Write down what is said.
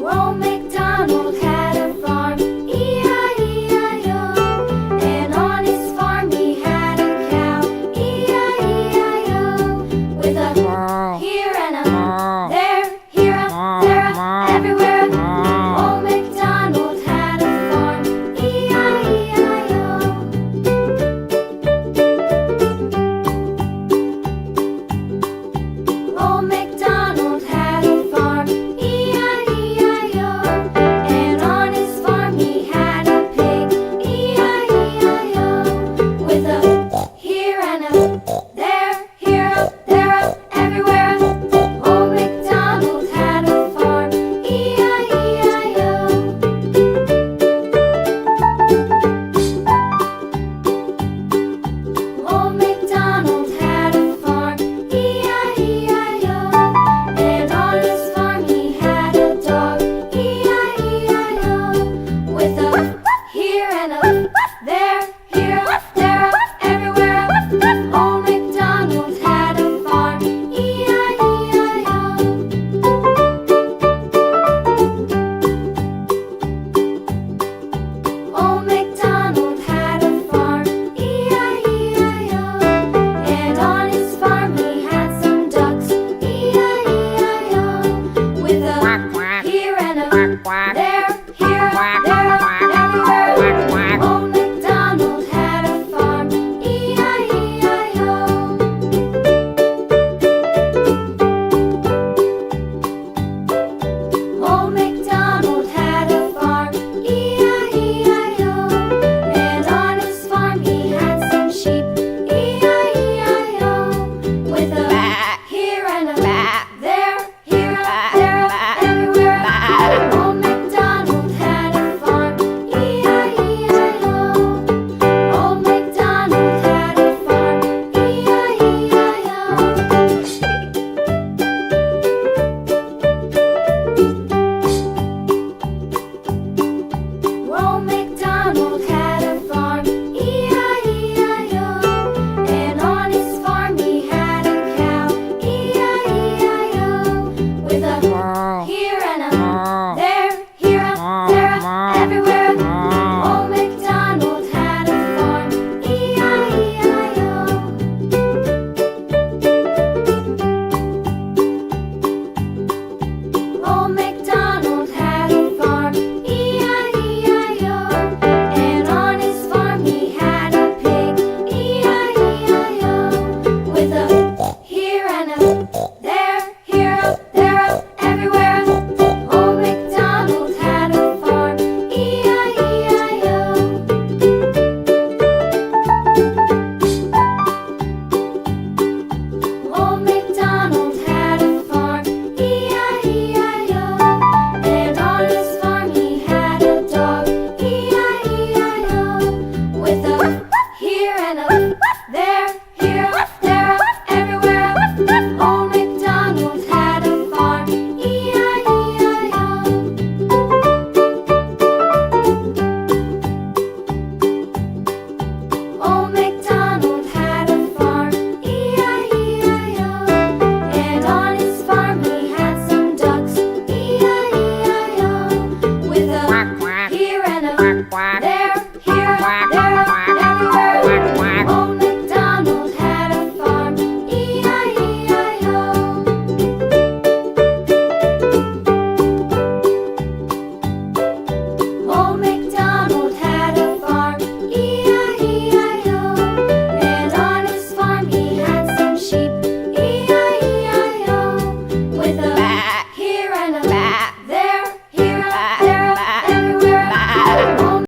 Old MacDonald had a farm, E-I-E-I-O. And on his farm he had a cow, E-I-E-I-O. With a here and a there, here a, there a, everywhere. Old MacDonald had a farm, E-I-E-I-O. Old MacDonald had a farm, E-I-E-I-O. And on his farm he had a pig, E-I-E-I-O. With a here and a there, here a, there a, everywhere. Old MacDonald had a farm, E-I-E-I-O. Old MacDonald had a farm, E-I-E-I-O. And on his farm he had a dog, E-I-E-I-O. With a here and a there, here a, there a, everywhere. Old MacDonald had a farm, E-I-E-I-O. Old MacDonald had a farm, E-I-E-I-O. And on his farm he had some ducks, E-I-E-I-O. With a here and a there, here a, there a, everywhere. Old MacDonald had a farm, E-I-E-I-O. Old MacDonald had a farm, E-I-E-I-O. And on his farm he had some sheep, E-I-E-I-O. With a here and a there, here a, there a, everywhere. Old MacDonald had a farm, E-I-E-I-O. Old MacDonald had a farm, E-I-E-I-O. Old MacDonald had a farm, E-I-E-I-O. And on his farm he had a cow, E-I-E-I-O. With a here and a there, here a, there a, everywhere. Old MacDonald had a farm, E-I-E-I-O. Old MacDonald had a farm, E-I-E-I-O. And on his farm he had a pig, E-I-E-I-O. With a here and a there, here a, there a, everywhere. Old MacDonald had a farm, E-I-E-I-O. Old MacDonald had a farm, E-I-E-I-O. And on his farm he had a dog, E-I-E-I-O. With a here and a there, here a, there a, everywhere. Old MacDonald had a farm, E-I-E-I-O. Old MacDonald had a farm, E-I-E-I-O. And on his farm he had some ducks, E-I-E-I-O. With a here and a there,